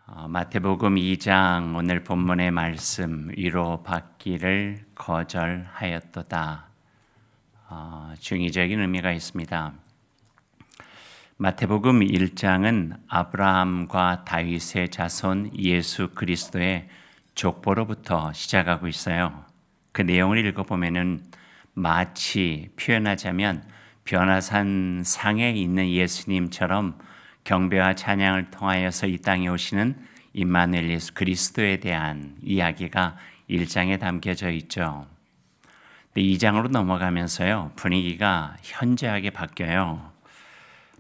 마태복음 2장 오늘 본문의 말씀 위로받기를 거절하였도다. 중의적인 의미가 있습니다. 마태복음 1장은 아브라함과 다윗의 자손 예수 그리스도의 족보로부터 시작하고 있어요. 그 내용을 읽어보면 마치 표현하자면 변화산 상에 있는 예수님처럼 경배와 찬양을 통하여서 이 땅에 오시는 임마누엘 예수 그리스도에 대한 이야기가 1장에 담겨져 있죠. 2장으로 넘어가면서요, 분위기가 현저하게 바뀌어요.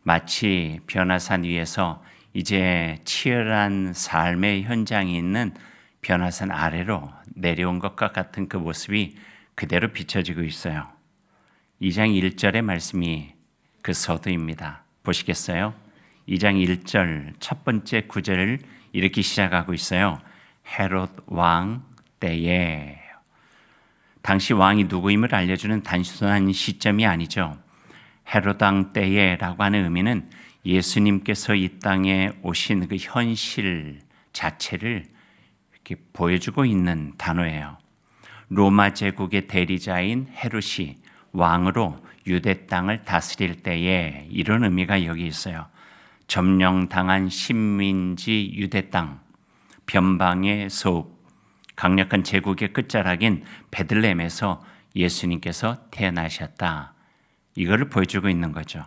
마치 변화산 위에서 이제 치열한 삶의 현장이 있는 변화산 아래로 내려온 것과 같은 그 모습이 그대로 비춰지고 있어요. 2장 1절의 말씀이 그 서두입니다. 보시겠어요? 2장 1절 첫 번째 구절을 이렇게 시작하고 있어요. 헤롯 왕 때에. 당시 왕이 누구임을 알려주는 단순한 시점이 아니죠. 헤롯 왕 때에라고 하는 의미는 예수님께서 이 땅에 오신 그 현실 자체를 이렇게 보여주고 있는 단어예요. 로마 제국의 대리자인 헤롯이 왕으로 유대 땅을 다스릴 때에 이런 의미가 여기 있어요. 점령당한 식민지 유대 땅, 변방의 소읍, 강력한 제국의 끝자락인 베들레헴에서 예수님께서 태어나셨다. 이거를 보여주고 있는 거죠.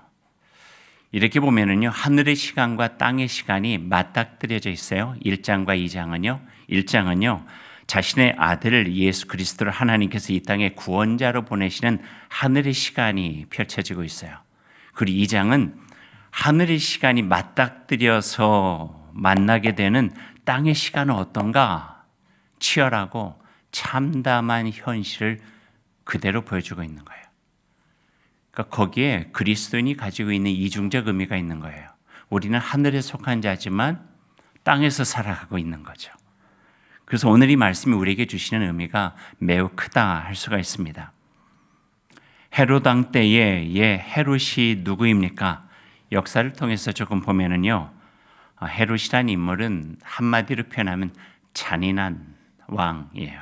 이렇게 보면은요, 하늘의 시간과 땅의 시간이 맞닥뜨려져 있어요. 1장과 2장은요. 1장은요, 자신의 아들 예수 그리스도를 하나님께서 이 땅에 구원자로 보내시는 하늘의 시간이 펼쳐지고 있어요. 그리고 2장은 하늘의 시간이 맞닥뜨려서 만나게 되는 땅의 시간은 어떤가? 치열하고 참담한 현실을 그대로 보여주고 있는 거예요. 그러니까 거기에 그리스도인이 가지고 있는 이중적 의미가 있는 거예요. 우리는 하늘에 속한 자지만 땅에서 살아가고 있는 거죠. 그래서 오늘 이 말씀이 우리에게 주시는 의미가 매우 크다 할 수가 있습니다. 헤롯 왕 때에 헤롯이 누구입니까? 역사를 통해서 조금 보면은요, 헤롯이라는 인물은 한마디로 표현하면 잔인한 왕이에요.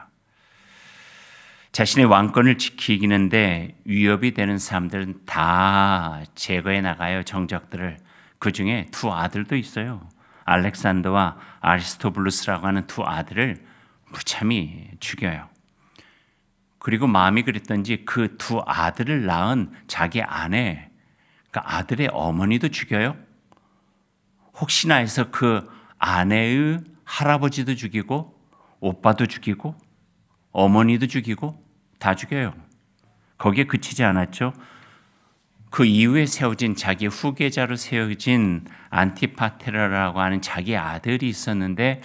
자신의 왕권을 지키기는데 위협이 되는 사람들은 다 제거해 나가요, 정적들을. 그 중에 두 아들도 있어요. 알렉산더와 아리스토블루스라고 하는 두 아들을 무참히 죽여요. 그리고 마음이 그랬던지 그 두 아들을 낳은 자기 아내, 그러니까 아들의 어머니도 죽여요. 혹시나 해서 그 아내의 할아버지도 죽이고 오빠도 죽이고 어머니도 죽이고 다 죽여요. 거기에 그치지 않았죠. 그 이후에 세워진 자기 후계자로 세워진 안티파테라라고 하는 자기 아들이 있었는데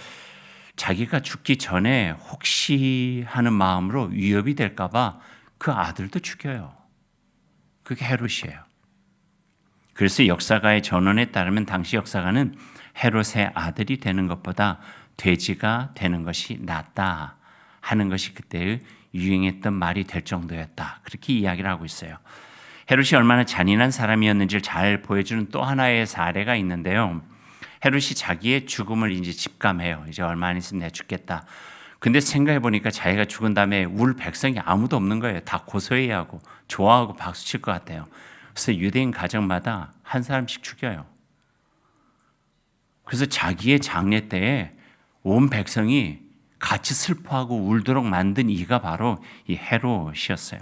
자기가 죽기 전에 혹시 하는 마음으로 위협이 될까 봐 그 아들도 죽여요. 그게 헤롯이에요. 그래서 역사가의 전언에 따르면 당시 역사가는 헤롯의 아들이 되는 것보다 돼지가 되는 것이 낫다 하는 것이 그때의 유행했던 말이 될 정도였다. 그렇게 이야기를 하고 있어요. 헤롯이 얼마나 잔인한 사람이었는지를 잘 보여주는 또 하나의 사례가 있는데요. 헤롯이 자기의 죽음을 이제 직감해요. 이제 얼마 안 있으면 내가 죽겠다. 근데 생각해 보니까 자기가 죽은 다음에 울 백성이 아무도 없는 거예요. 다 고소해하고 좋아하고 박수 칠 것 같아요. 그래서 유대인 가정마다 한 사람씩 죽여요. 그래서 자기의 장례 때에 온 백성이 같이 슬퍼하고 울도록 만든 이가 바로 이 헤롯이었어요.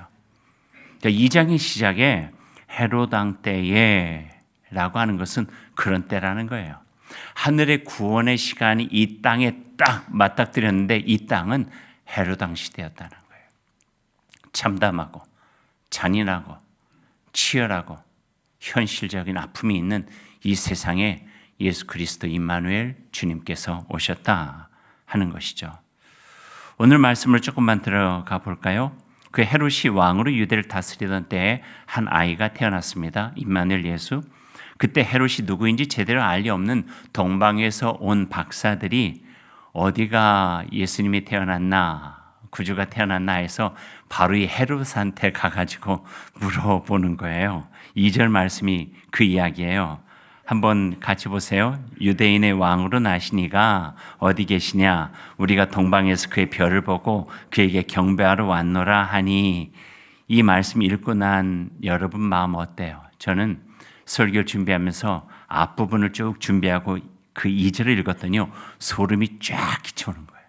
그러니까 2장의 시작에 헤롯 왕 때에 라고 하는 것은 그런 때라는 거예요. 하늘의 구원의 시간이 이 땅에 딱 맞닥뜨렸는데 이 땅은 헤롯 왕 시대였다는 거예요. 참담하고 잔인하고 치열하고 현실적인 아픔이 있는 이 세상에 예수 그리스도 임마누엘 주님께서 오셨다 하는 것이죠. 오늘 말씀을 조금만 들어가 볼까요? 그 헤롯이 왕으로 유대를 다스리던 때에 한 아이가 태어났습니다. 임마누엘 예수. 그때 헤롯이 누구인지 제대로 알 리 없는 동방에서 온 박사들이 어디가 예수님이 태어났나, 구주가 태어났나 해서 바로 이 헤롯한테 가가지고 물어보는 거예요. 2절 말씀이 그 이야기예요. 한번 같이 보세요. 유대인의 왕으로 나시니가 어디 계시냐? 우리가 동방에서 그의 별을 보고 그에게 경배하러 왔노라 하니, 이 말씀 읽고 난 여러분 마음 어때요? 저는 설교를 준비하면서 앞부분을 쭉 준비하고 그 2절을 읽었더니요, 소름이 쫙 끼쳐오는 거예요.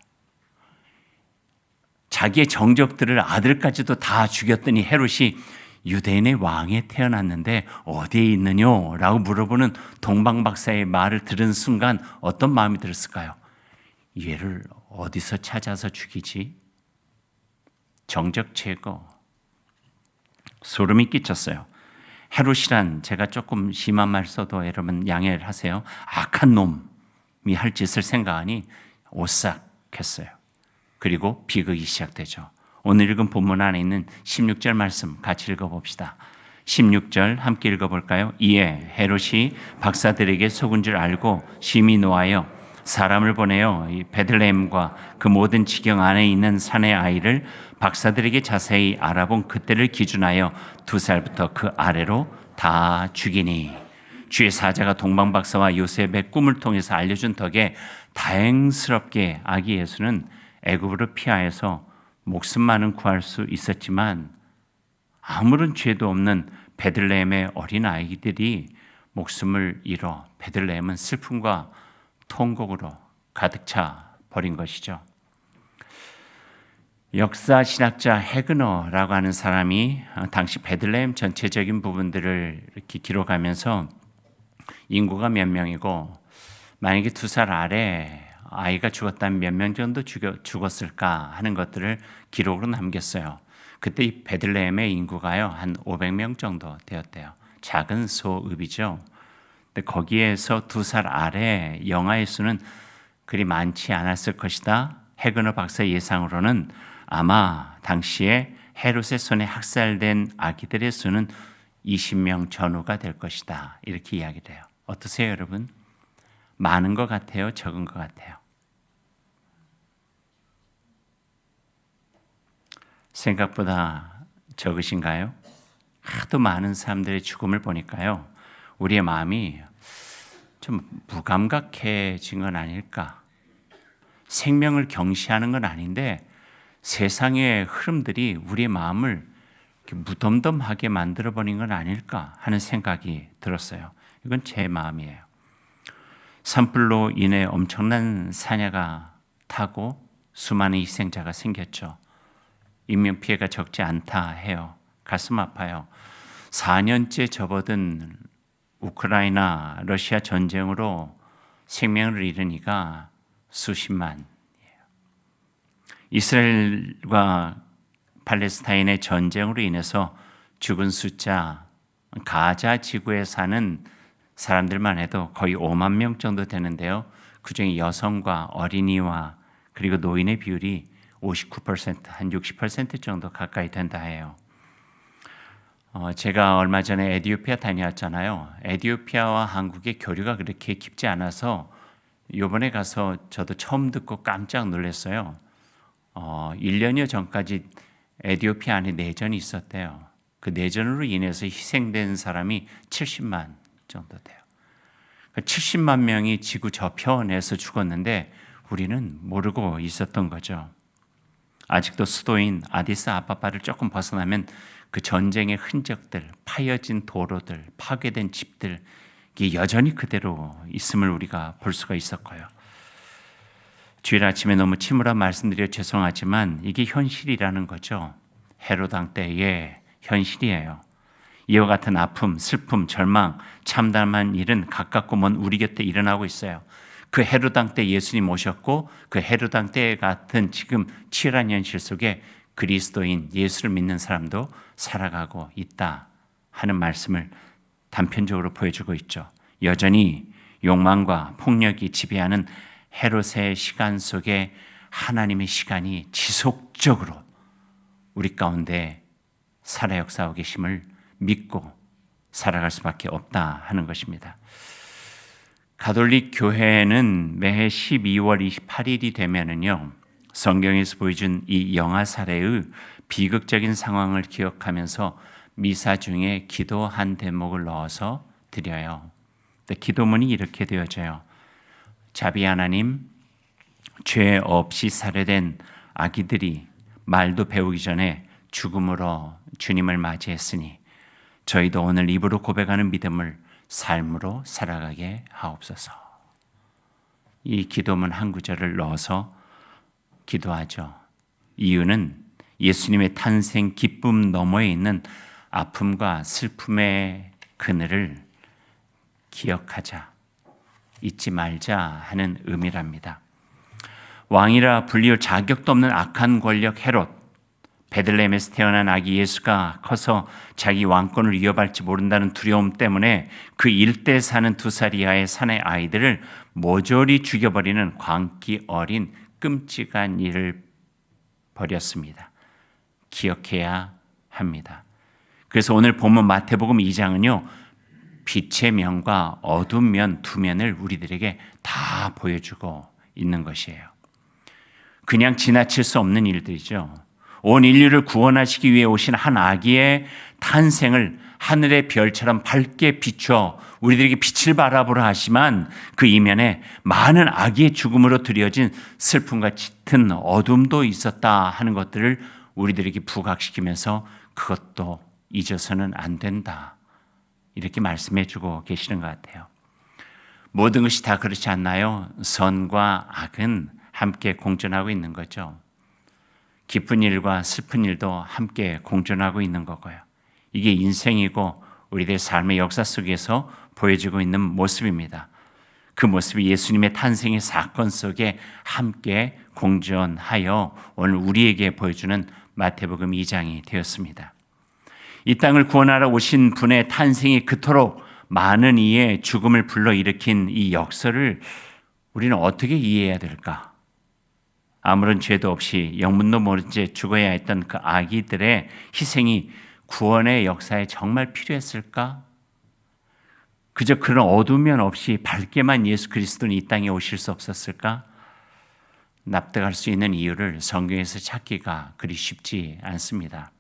자기의 정적들을, 아들까지도 다 죽였더니 헤롯이 유대인의 왕에 태어났는데 어디에 있느뇨? 라고 물어보는 동방박사의 말을 들은 순간 어떤 마음이 들었을까요? 얘를 어디서 찾아서 죽이지? 정적 제거. 소름이 끼쳤어요. 헤롯이란, 제가 조금 심한 말 써도 여러분 양해를 하세요. 악한 놈이 할 짓을 생각하니 오싹했어요. 그리고 비극이 시작되죠. 오늘 읽은 본문 안에 있는 16절 말씀 같이 읽어봅시다. 16절 함께 읽어볼까요? 이에 헤롯이 박사들에게 속은 줄 알고 심히 노하여 사람을 보내어 베들레헴과 그 모든 지경 안에 있는 산의 아이를 박사들에게 자세히 알아본 그때를 기준하여 2살부터 그 아래로 다 죽이니, 주의 사자가 동방박사와 요셉의 꿈을 통해서 알려준 덕에 다행스럽게 아기 예수는 애굽으로 피하여서 목숨만은 구할 수 있었지만, 아무런 죄도 없는 베들레헴의 어린 아이들이 목숨을 잃어 베들레헴은 슬픔과 통곡으로 가득 차 버린 것이죠. 역사 신학자 헤그너라고 하는 사람이 당시 베들레헴 전체적인 부분들을 이렇게 기록하면서 인구가 몇 명이고, 만약에 2살 아래 아이가 죽었다면 몇 명 정도 죽었을까 하는 것들을 기록으로 남겼어요. 그때 이 베들레헴의 인구가요, 한 500명 정도 되었대요. 작은 소읍이죠. 근데 거기에서 2살 아래 영아의 수는 그리 많지 않았을 것이다. 헤그너 박사의 예상으로는 아마 당시에 헤롯의 손에 학살된 아기들의 수는 20명 전후가 될 것이다. 이렇게 이야기를 해요. 어떠세요, 여러분? 많은 것 같아요? 적은 것 같아요? 생각보다 적으신가요? 하도 많은 사람들의 죽음을 보니까요, 우리의 마음이 좀 무감각해진 건 아닐까? 생명을 경시하는 건 아닌데 세상의 흐름들이 우리의 마음을 무덤덤하게 만들어버린 건 아닐까 하는 생각이 들었어요. 이건 제 마음이에요. 산불로 인해 엄청난 산야가 타고 수많은 희생자가 생겼죠. 인명피해가 적지 않다 해요. 가슴 아파요. 4년째 접어든 우크라이나 러시아 전쟁으로 생명을 잃은 이가 수십만이에요. 이스라엘과 팔레스타인의 전쟁으로 인해서 죽은 숫자, 가자 지구에 사는 사람들만 해도 거의 5만 명 정도 되는데요, 그중에 여성과 어린이와 그리고 노인의 비율이 59%, 한 60% 정도 가까이 된다 해요. 제가 얼마 전에 에티오피아 다녀왔잖아요. 에티오피아와 한국의 교류가 그렇게 깊지 않아서 이번에 가서 저도 처음 듣고 깜짝 놀랐어요. 1년여 전까지 에티오피아 안에 내전이 있었대요. 그 내전으로 인해서 희생된 사람이 70만 정도 돼요. 70만 명이 지구 저편에서 죽었는데 우리는 모르고 있었던 거죠. 아직도 수도인 아디스아바바를 조금 벗어나면 그 전쟁의 흔적들, 파여진 도로들, 파괴된 집들, 이게 여전히 그대로 있음을 우리가 볼 수가 있었고요. 주일 아침에 너무 침울한 말씀드려 죄송하지만 이게 현실이라는 거죠. 헤롯 왕 때의 현실이에요. 이와 같은 아픔, 슬픔, 절망, 참담한 일은 가깝고 먼 우리 곁에 일어나고 있어요. 그 헤롯 왕 때 예수님 오셨고, 그 헤롯 왕 때 같은 지금 치열한 현실 속에 그리스도인 예수를 믿는 사람도 살아가고 있다 하는 말씀을 단편적으로 보여주고 있죠. 여전히 욕망과 폭력이 지배하는 헤롯의 시간 속에 하나님의 시간이 지속적으로 우리 가운데 살아 역사하고 계심을 믿고 살아갈 수밖에 없다 하는 것입니다. 가톨릭 교회는 매해 12월 28일이 되면은요, 성경에서 보여준 이 영아 사례의 비극적인 상황을 기억하면서 미사 중에 기도 한 대목을 넣어서 드려요. 때 기도문이 이렇게 되어져요. 자비 하나님, 죄 없이 살해된 아기들이 말도 배우기 전에 죽음으로 주님을 맞이했으니 저희도 오늘 입으로 고백하는 믿음을 삶으로 살아가게 하옵소서. 이 기도문 한 구절을 넣어서 기도하죠. 이유는 예수님의 탄생 기쁨 너머에 있는 아픔과 슬픔의 그늘을 기억하자, 잊지 말자 하는 의미랍니다. 왕이라 불리울 자격도 없는 악한 권력 헤롯, 베들레헴에서 태어난 아기 예수가 커서 자기 왕권을 위협할지 모른다는 두려움 때문에 그 일대에 사는 2살 이하의 사내 아이들을 모조리 죽여버리는 광기 어린 끔찍한 일을 벌였습니다. 기억해야 합니다. 그래서 오늘 본문 마태복음 2장은요, 빛의 면과 어두운 면 두 면을 우리들에게 다 보여주고 있는 것이에요. 그냥 지나칠 수 없는 일들이죠. 온 인류를 구원하시기 위해 오신 한 아기의 탄생을 하늘의 별처럼 밝게 비춰 우리들에게 빛을 발하보라 하지만 그 이면에 많은 아기의 죽음으로 드려진 슬픔과 짙은 어둠도 있었다 하는 것들을 우리들에게 부각시키면서 그것도 잊어서는 안 된다, 이렇게 말씀해 주고 계시는 것 같아요. 모든 것이 다 그렇지 않나요? 선과 악은 함께 공존하고 있는 거죠. 기쁜 일과 슬픈 일도 함께 공존하고 있는 거고요. 이게 인생이고 우리들의 삶의 역사 속에서 보여지고 있는 모습입니다. 그 모습이 예수님의 탄생의 사건 속에 함께 공존하여 오늘 우리에게 보여주는 마태복음 2장이 되었습니다. 이 땅을 구원하러 오신 분의 탄생이 그토록 많은 이의 죽음을 불러일으킨 이 역사를 우리는 어떻게 이해해야 될까? 아무런 죄도 없이 영문도 모른 채 죽어야 했던 그 아기들의 희생이 구원의 역사에 정말 필요했을까? 그저 그런 어두운 없이 밝게만 예수 그리스도는 이 땅에 오실 수 없었을까? 납득할 수 있는 이유를 성경에서 찾기가 그리 쉽지 않습니다.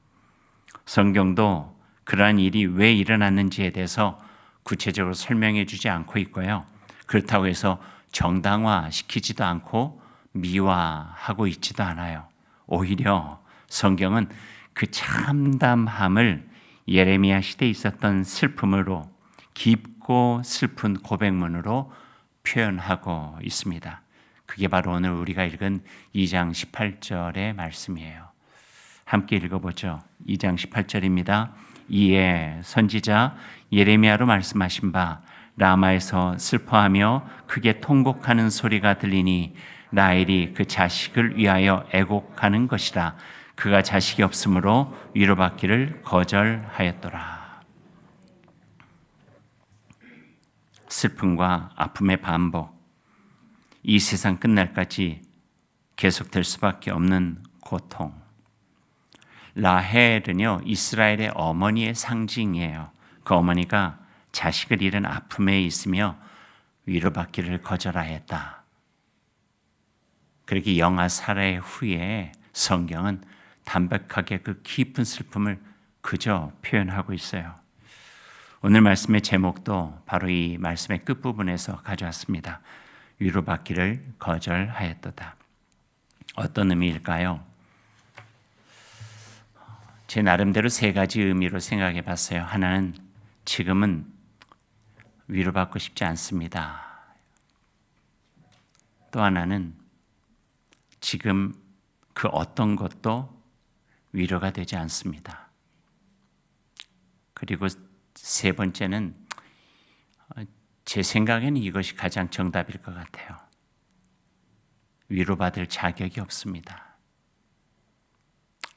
성경도 그러한 일이 왜 일어났는지에 대해서 구체적으로 설명해 주지 않고 있고요. 그렇다고 해서 정당화시키지도 않고 미화하고 있지도 않아요. 오히려 성경은 그 참담함을 예레미야 시대에 있었던 슬픔으로, 깊고 슬픈 고백문으로 표현하고 있습니다. 그게 바로 오늘 우리가 읽은 2장 18절의 말씀이에요. 함께 읽어보죠. 2장 18절입니다. 이에 선지자 예레미야로 말씀하신 바 라마에서 슬퍼하며 크게 통곡하는 소리가 들리니 라헬이 그 자식을 위하여 애곡하는 것이라. 그가 자식이 없으므로 위로받기를 거절하였더라. 슬픔과 아픔의 반복, 이 세상 끝날까지 계속될 수밖에 없는 고통. 라헬은요, 이스라엘의 어머니의 상징이에요. 그 어머니가 자식을 잃은 아픔에 있으며 위로받기를 거절하였다. 그렇게 영아 살해 후에 성경은 담백하게 그 깊은 슬픔을 그저 표현하고 있어요. 오늘 말씀의 제목도 바로 이 말씀의 끝부분에서 가져왔습니다. 위로받기를 거절하였도다. 어떤 의미일까요? 제 나름대로 3가지 의미로 생각해 봤어요. 하나는 지금은 위로받고 싶지 않습니다. 또 하나는 지금 그 어떤 것도 위로가 되지 않습니다. 그리고 3번째는 제 생각에는 이것이 가장 정답일 것 같아요. 위로받을 자격이 없습니다.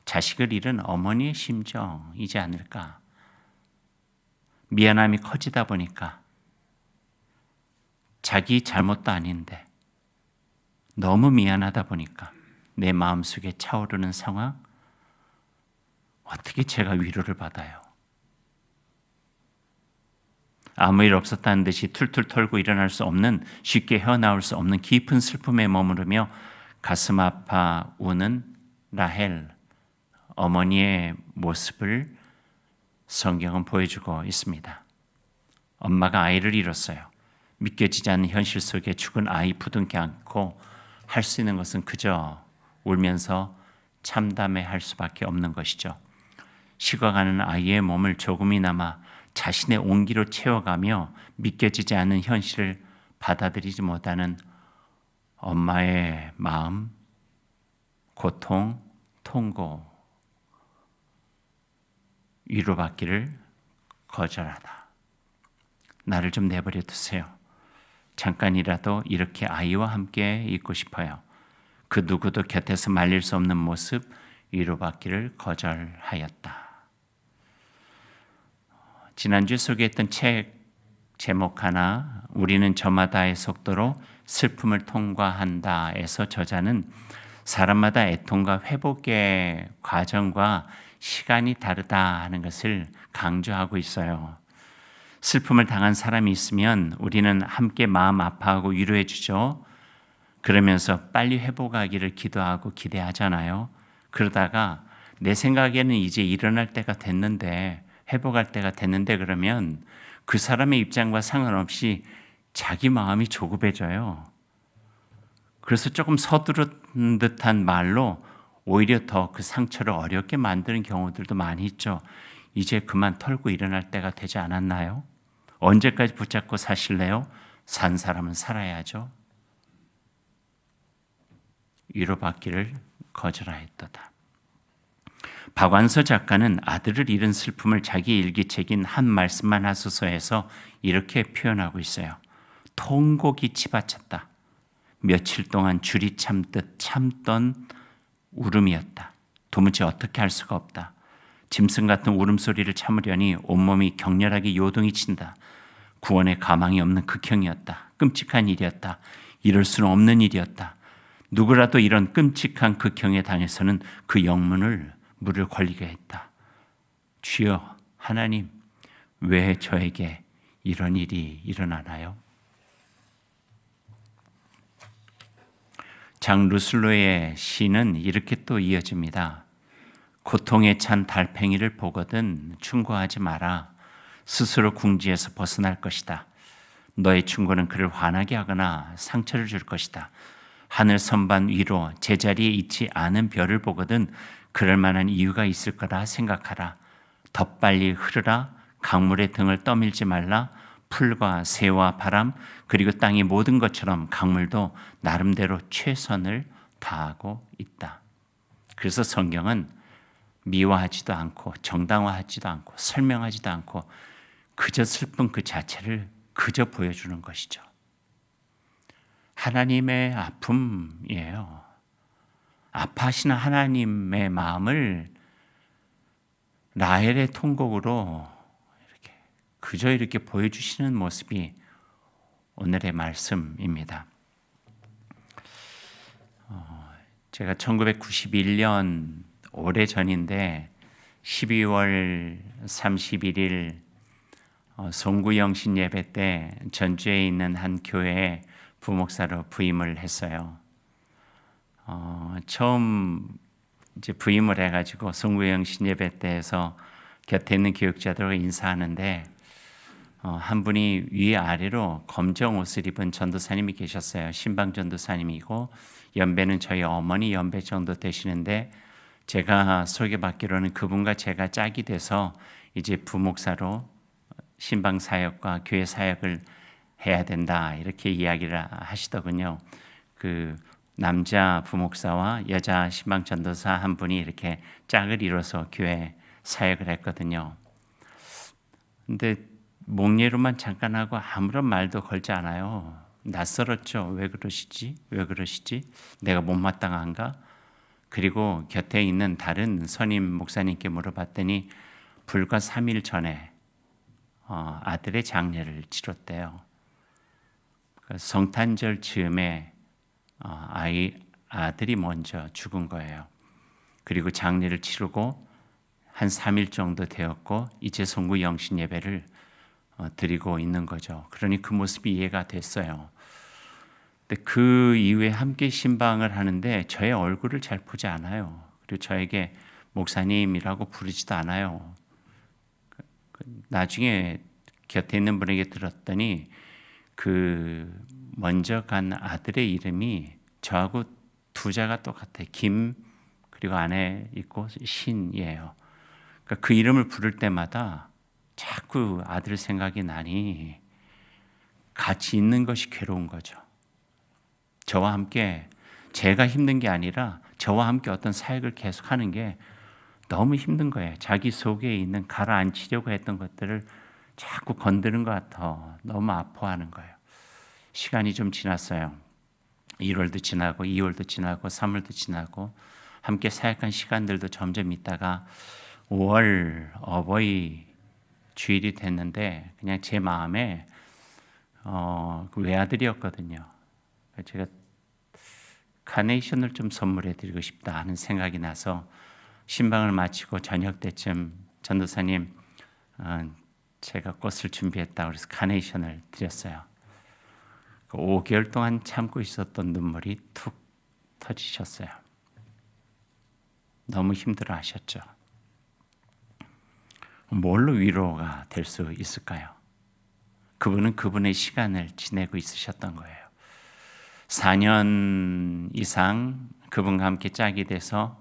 자식을 잃은 어머니의 심정이지 않을까. 미안함이 커지다 보니까 자기 잘못도 아닌데 너무 미안하다 보니까 내 마음속에 차오르는 상황, 어떻게 제가 위로를 받아요? 아무 일 없었다는 듯이 툴툴 털고 일어날 수 없는, 쉽게 헤어나올 수 없는 깊은 슬픔에 머무르며 가슴 아파 우는 라헬, 어머니의 모습을 성경은 보여주고 있습니다. 엄마가 아이를 잃었어요. 믿겨지지 않는 현실 속에 죽은 아이 부둥켜 안고 할 수 있는 것은 그저 울면서 참담해할 수밖에 없는 것이죠. 식어가는 아이의 몸을 조금이나마 자신의 온기로 채워가며 믿겨지지 않는 현실을 받아들이지 못하는 엄마의 마음, 고통, 통고, 위로받기를 거절하다. 나를 좀 내버려 두세요. 잠깐이라도 이렇게 아이와 함께 있고 싶어요. 그 누구도 곁에서 말릴 수 없는 모습, 위로받기를 거절하였다. 지난주에 소개했던 책 제목 하나, 우리는 저마다의 속도로 슬픔을 통과한다에서 저자는 사람마다 애통과 회복의 과정과 시간이 다르다 하는 것을 강조하고 있어요. 슬픔을 당한 사람이 있으면 우리는 함께 마음 아파하고 위로해 주죠. 그러면서 빨리 회복하기를 기도하고 기대하잖아요. 그러다가 내 생각에는 이제 일어날 때가 됐는데, 회복할 때가 됐는데 그러면 그 사람의 입장과 상관없이 자기 마음이 조급해져요. 그래서 조금 서두른 듯한 말로 오히려 더 그 상처를 어렵게 만드는 경우들도 많이 있죠. 이제 그만 털고 일어날 때가 되지 않았나요? 언제까지 붙잡고 사실래요? 산 사람은 살아야죠. 위로받기를 거절하였도다. 박완서 작가는 아들을 잃은 슬픔을 자기 일기책인 한 말씀만 하소서에서 이렇게 표현하고 있어요. 통곡이 치받쳤다. 며칠 동안 줄이 참듯 참던 울음이었다. 도무지 어떻게 할 수가 없다. 짐승 같은 울음소리를 참으려니 온몸이 격렬하게 요동이 친다. 구원의 가망이 없는 극형이었다. 끔찍한 일이었다. 이럴 수는 없는 일이었다. 누구라도 이런 끔찍한 극형에 당해서는 그 영문을 물을 걸리게 했다. 주여 하나님, 왜 저에게 이런 일이 일어나나요? 장 루슬로의 시는 이렇게 또 이어집니다. 고통에 찬 달팽이를 보거든 충고하지 마라. 스스로 궁지에서 벗어날 것이다. 너의 충고는 그를 화나게 하거나 상처를 줄 것이다. 하늘 선반 위로 제자리에 있지 않은 별을 보거든 그럴 만한 이유가 있을 거라 생각하라. 더 빨리 흐르라. 강물의 등을 떠밀지 말라. 풀과 새와 바람 그리고 땅의 모든 것처럼 강물도 나름대로 최선을 다하고 있다. 그래서 성경은 미화하지도 않고 정당화하지도 않고 설명하지도 않고 그저 슬픈 그 자체를 그저 보여주는 것이죠. 하나님의 아픔이에요. 아파하시는 하나님의 마음을 라헬의 통곡으로 그저 이렇게 보여주시는 모습이 오늘의 말씀입니다. 제가 1991년 오래전인데 12월 31일 송구영신 예배 때 전주에 있는 한 교회에 부목사로 부임을 했어요. 처음 이제 부임을 해가지고 송구영신 예배 때에서 곁에 있는 교육자들과 인사하는데 한 분이 위아래로 검정 옷을 입은 전도사님이 계셨어요. 신방 전도사님이고 연배는 저희 어머니 연배 정도 되시는데 제가 소개받기로는 그분과 제가 짝이 돼서 이제 부목사로 신방 사역과 교회 사역을 해야 된다 이렇게 이야기를 하시더군요. 그 남자 부목사와 여자 신방 전도사 한 분이 이렇게 짝을 이뤄서 교회 사역을 했거든요. 근데 목례로만 잠깐 하고 아무런 말도 걸지 않아요. 낯설었죠. 왜 그러시지? 왜 그러시지? 내가 못마땅한가? 그리고 곁에 있는 다른 선임 목사님께 물어봤더니 불과 3일 전에 아들의 장례를 치렀대요. 성탄절 즈음에 아들이 먼저 죽은 거예요. 그리고 장례를 치르고 한 3일 정도 되었고 이제 송구 영신 예배를 드리고 있는 거죠. 그러니 그 모습이 이해가 됐어요. 근데 그 이후에 함께 신방을 하는데 저의 얼굴을 잘 보지 않아요. 그리고 저에게 목사님이라고 부르지도 않아요. 나중에 곁에 있는 분에게 들었더니 그 먼저 간 아들의 이름이 저하고 두 자가 똑같아요. 김 그리고 안에 있고 신이에요. 그러니까 그 이름을 부를 때마다 자꾸 아들 생각이 나니 같이 있는 것이 괴로운 거죠. 저와 함께 제가 힘든 게 아니라 저와 함께 어떤 사역을 계속하는 게 너무 힘든 거예요. 자기 속에 있는 가라앉히려고 했던 것들을 자꾸 건드는 것 같아 너무 아파하는 거예요. 시간이 좀 지났어요. 1월도 지나고 2월도 지나고 3월도 지나고 함께 사역한 시간들도 점점 있다가 5월 어버이 주일이 됐는데 그냥 제 마음에 그 외아들이었거든요. 제가 카네이션을 좀 선물해 드리고 싶다 하는 생각이 나서 신방을 마치고 저녁 때쯤 전도사님 제가 꽃을 준비했다 그래서 카네이션을 드렸어요. 5개월 동안 참고 있었던 눈물이 툭 터지셨어요. 너무 힘들어 하셨죠. 뭘로 위로가 될 수 있을까요? 그분은 그분의 시간을 지내고 있으셨던 거예요. 4년 이상 그분과 함께 짝이 돼서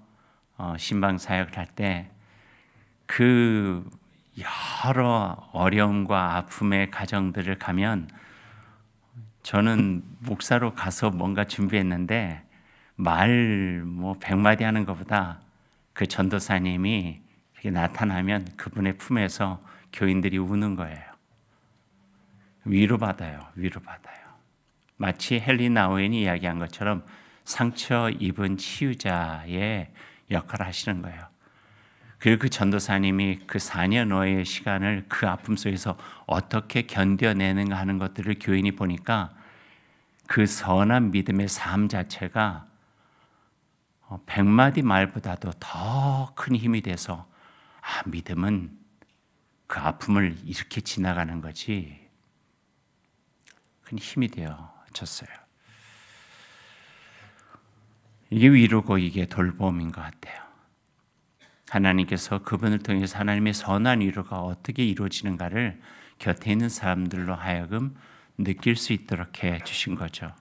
신방 사역을 할 때 그 여러 어려움과 아픔의 가정들을 가면 저는 목사로 가서 뭔가 준비했는데 말 100마디 하는 것보다 그 전도사님이 이렇게 나타나면 그분의 품에서 교인들이 우는 거예요. 위로받아요. 마치 헨리 나우엔이 이야기한 것처럼 상처 입은 치유자의 역할을 하시는 거예요. 그리고 그 전도사님이 그 4년여의 시간을 그 아픔 속에서 어떻게 견뎌내는가 하는 것들을 교인이 보니까 그 선한 믿음의 삶 자체가 100마디 말보다도 더 큰 힘이 돼서 믿음은 그 아픔을 이렇게 지나가는 거지 큰 힘이 되어졌어요. 이게 위로고 이게 돌봄인 것 같아요. 하나님께서 그분을 통해서 하나님의 선한 위로가 어떻게 이루어지는가를 곁에 있는 사람들로 하여금 느낄 수 있도록 해 주신 거죠.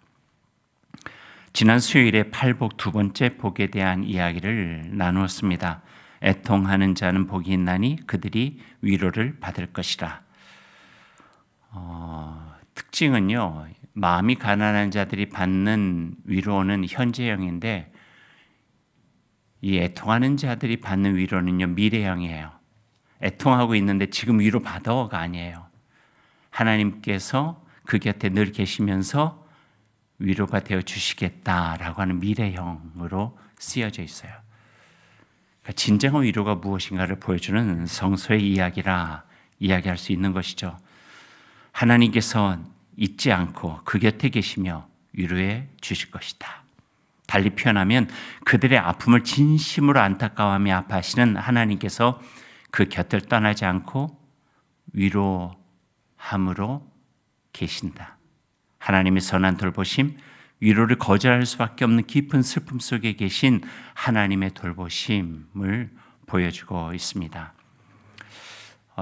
지난 수요일에 팔복 두 번째 복에 대한 이야기를 나누었습니다. 애통하는 자는 복이 있나니 그들이 위로를 받을 것이라. 특징은요, 마음이 가난한 자들이 받는 위로는 현재형인데 이 애통하는 자들이 받는 위로는요 미래형이에요. 애통하고 있는데 지금 위로 받아가 아니에요. 하나님께서 그 곁에 늘 계시면서 위로가 되어 주시겠다라고 하는 미래형으로 쓰여져 있어요. 그러니까 진정한 위로가 무엇인가를 보여주는 성서의 이야기라 이야기할 수 있는 것이죠. 하나님께서 잊지 않고 그 곁에 계시며 위로해 주실 것이다. 달리 표현하면 그들의 아픔을 진심으로 안타까워하며 아파하시는 하나님께서 그 곁을 떠나지 않고 위로함으로 계신다. 하나님의 선한 돌보심, 위로를 거절할 수밖에 없는 깊은 슬픔 속에 계신 하나님의 돌보심을 보여주고 있습니다.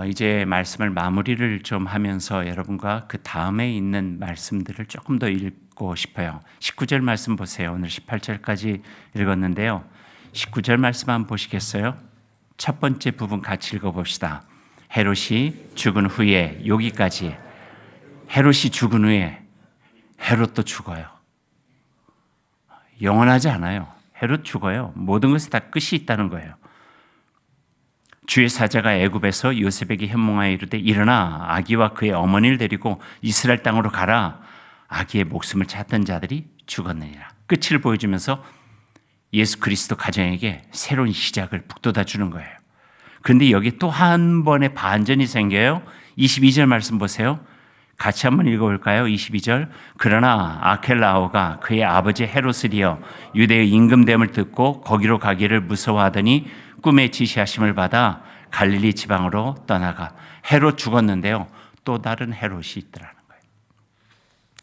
이제 말씀을 마무리를 좀 하면서 여러분과 그 다음에 있는 말씀들을 조금 더 읽고 싶어요. 19절 말씀 보세요. 오늘 18절까지 읽었는데요. 19절 말씀 한번 보시겠어요? 첫 번째 부분 같이 읽어봅시다. 헤롯이 죽은 후에 여기까지. 헤롯이 죽은 후에 헤롯도 죽어요. 영원하지 않아요. 헤롯 죽어요. 모든 것에 다 끝이 있다는 거예요. 주의 사자가 애굽에서 요셉에게 현몽하여 이르되 일어나 아기와 그의 어머니를 데리고 이스라엘 땅으로 가라. 아기의 목숨을 찾던 자들이 죽었느니라. 끝을 보여주면서 예수 그리스도 가정에게 새로운 시작을 북돋아 주는 거예요. 그런데 여기 또 한 번의 반전이 생겨요. 22절 말씀 보세요. 같이 한번 읽어볼까요? 22절. 그러나 아켈라오가 그의 아버지 헤롯을이어 유대의 임금됨을 듣고 거기로 가기를 무서워하더니 꿈에 지시하심을 받아 갈릴리 지방으로 떠나가. 헤롯 죽었는데요. 또 다른 헤롯이 있더라는 거예요.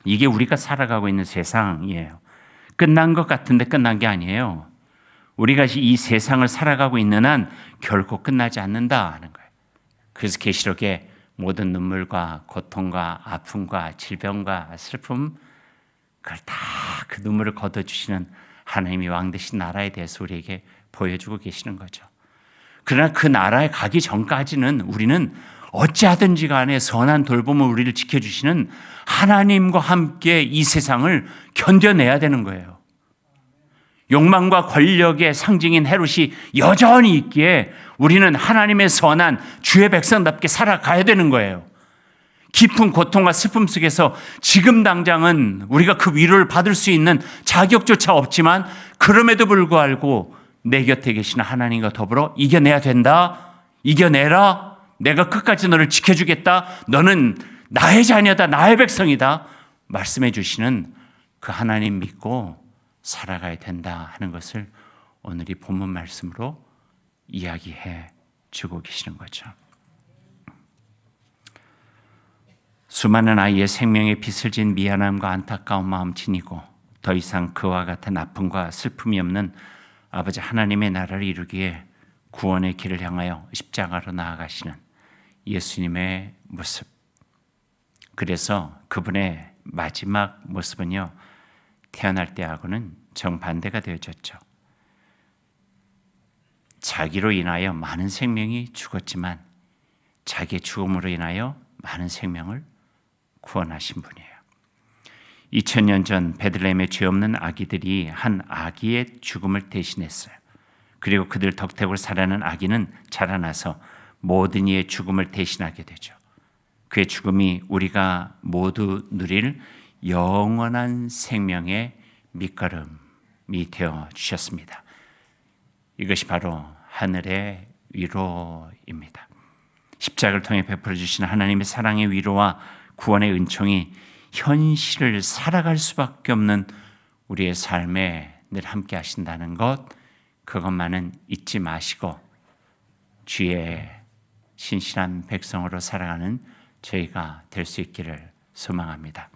이게 우리가 살아가고 있는 세상이에요. 끝난 것 같은데 끝난 게 아니에요. 우리가 이 세상을 살아가고 있는 한 결코 끝나지 않는다 하는 거예요. 그래서 계시록에 모든 눈물과 고통과 아픔과 질병과 슬픔, 그걸 다 그 눈물을 걷어주시는 하나님이 왕 되신 나라에 대해서 우리에게 보여주고 계시는 거죠. 그러나 그 나라에 가기 전까지는 우리는 어찌하든지 간에 선한 돌봄을 우리를 지켜주시는 하나님과 함께 이 세상을 견뎌내야 되는 거예요. 욕망과 권력의 상징인 헤롯이 여전히 있기에 우리는 하나님의 선한 주의 백성답게 살아가야 되는 거예요. 깊은 고통과 슬픔 속에서 지금 당장은 우리가 그 위로를 받을 수 있는 자격조차 없지만 그럼에도 불구하고 내 곁에 계시는 하나님과 더불어 이겨내야 된다. 이겨내라. 내가 끝까지 너를 지켜주겠다. 너는 나의 자녀다. 나의 백성이다. 말씀해 주시는 그 하나님 믿고 살아가야 된다 하는 것을 오늘 이 본문 말씀으로 이야기해 주고 계시는 거죠. 수많은 아이의 생명에 빚을 진 미안함과 안타까운 마음 지니고 더 이상 그와 같은 아픔과 슬픔이 없는 아버지 하나님의 나라를 이루기에 구원의 길을 향하여 십자가로 나아가시는 예수님의 모습. 그래서 그분의 마지막 모습은요, 태어날 때하고는 정반대가 되어졌죠. 자기로 인하여 많은 생명이 죽었지만 자기의 죽음으로 인하여 많은 생명을 구원하신 분이에요. 2000년 전 베들레헴에 죄 없는 아기들이 한 아기의 죽음을 대신했어요. 그리고 그들 덕택으로 살아난 아기는 자라나서 모든 이의 죽음을 대신하게 되죠. 그의 죽음이 우리가 모두 누릴 영원한 생명의 밑거름이 되어 주셨습니다. 이것이 바로 하늘의 위로입니다. 십자가를 통해 베풀어 주신 하나님의 사랑의 위로와 구원의 은총이 현실을 살아갈 수밖에 없는 우리의 삶에 늘 함께 하신다는 것, 그것만은 잊지 마시고 주의 신실한 백성으로 살아가는 저희가 될 수 있기를 소망합니다.